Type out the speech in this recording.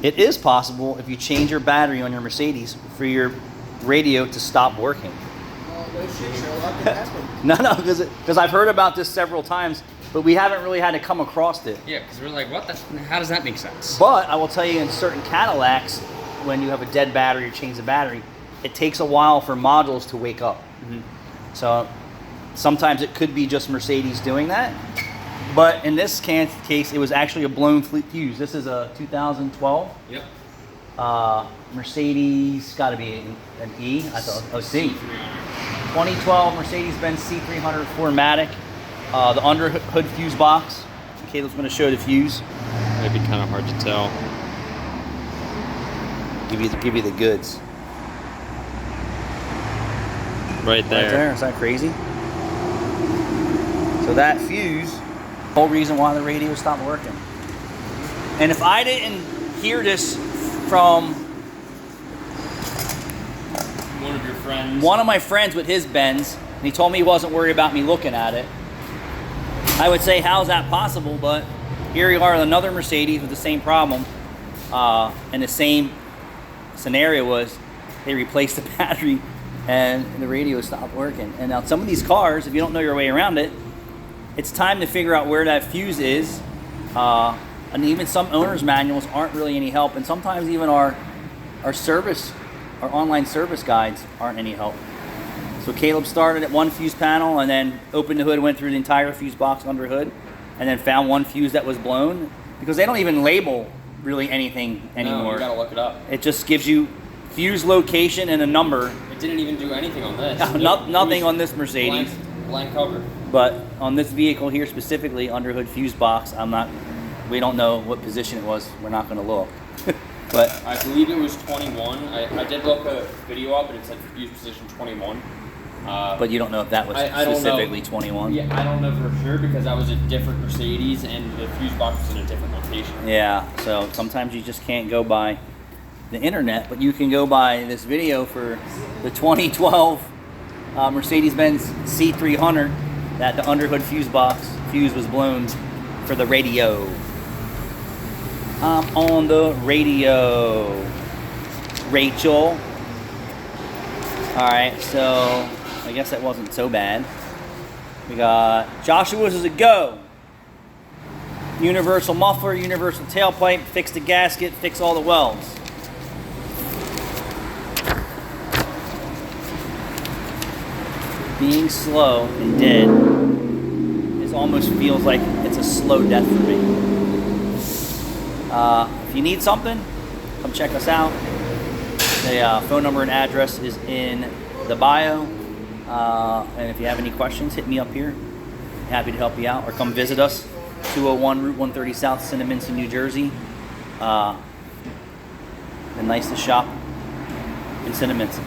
it is possible if you change your battery on your Mercedes for your radio to stop working. Oh, no shit, Sherlock, it happened. No, because I've heard about this several times, but we haven't really had to come across it. Yeah, because we're like, what? How does that make sense? But I will tell you, in certain Cadillacs, when you have a dead battery or change the battery, it takes a while for modules to wake up. Mm-hmm. So sometimes it could be just Mercedes doing that. But in this case, it was actually a blown fuse. This is a 2012. Yep. Mercedes, got to be an E. I thought, oh, C. 2012 Mercedes-Benz C300 4MATIC. The underhood fuse box. Caleb's going to show the fuse. It'd be kind of hard to tell. Give you the goods. Right there. Right there. Is that crazy? So that fuse, whole reason why the radio stopped working. And if I didn't hear this from One of your friends. one of my friends with his Benz, and he told me he wasn't worried about me looking at it, I would say, how's that possible? But here you are with another Mercedes with the same problem, and the same scenario was they replaced the battery and the radio stopped working. And now some of these cars, if you don't know your way around it, it's time to figure out where that fuse is. And even some owners' manuals aren't really any help, and sometimes even our online service guides aren't any help. So Caleb started at one fuse panel and then opened the hood, went through the entire fuse box under hood, and then found one fuse that was blown, because they don't even label really anything anymore. No, you gotta look it up. It just gives you fuse location and a number. It didn't even do anything on this. Nothing on this Mercedes. Blank cover. But on this vehicle here specifically, underhood fuse box, we don't know what position it was. We're not going to look. But I believe it was 21. I did look a video up and it said fuse position 21. But you don't know if that was specifically 21. Yeah, I don't know for sure because that was a different Mercedes and the fuse box was in a different location. Yeah, so sometimes you just can't go by the internet, but you can go by this video for the 2012 Mercedes-Benz C300 that the underhood fuse was blown for the radio. I'm on the radio, Rachel. Alright, so I guess that wasn't so bad. We got Joshua's is a go. Universal muffler, universal tailpipe, fix the gasket, fix all the welds. Being slow and dead almost feels like it's a slow death for me. If you need something, come check us out. The phone number and address is in the bio. And if you have any questions, hit me up here. Happy to help you out. Or come visit us, 201 Route 130 South, Cinnaminson, New Jersey. The nicest shop in Cinnaminson.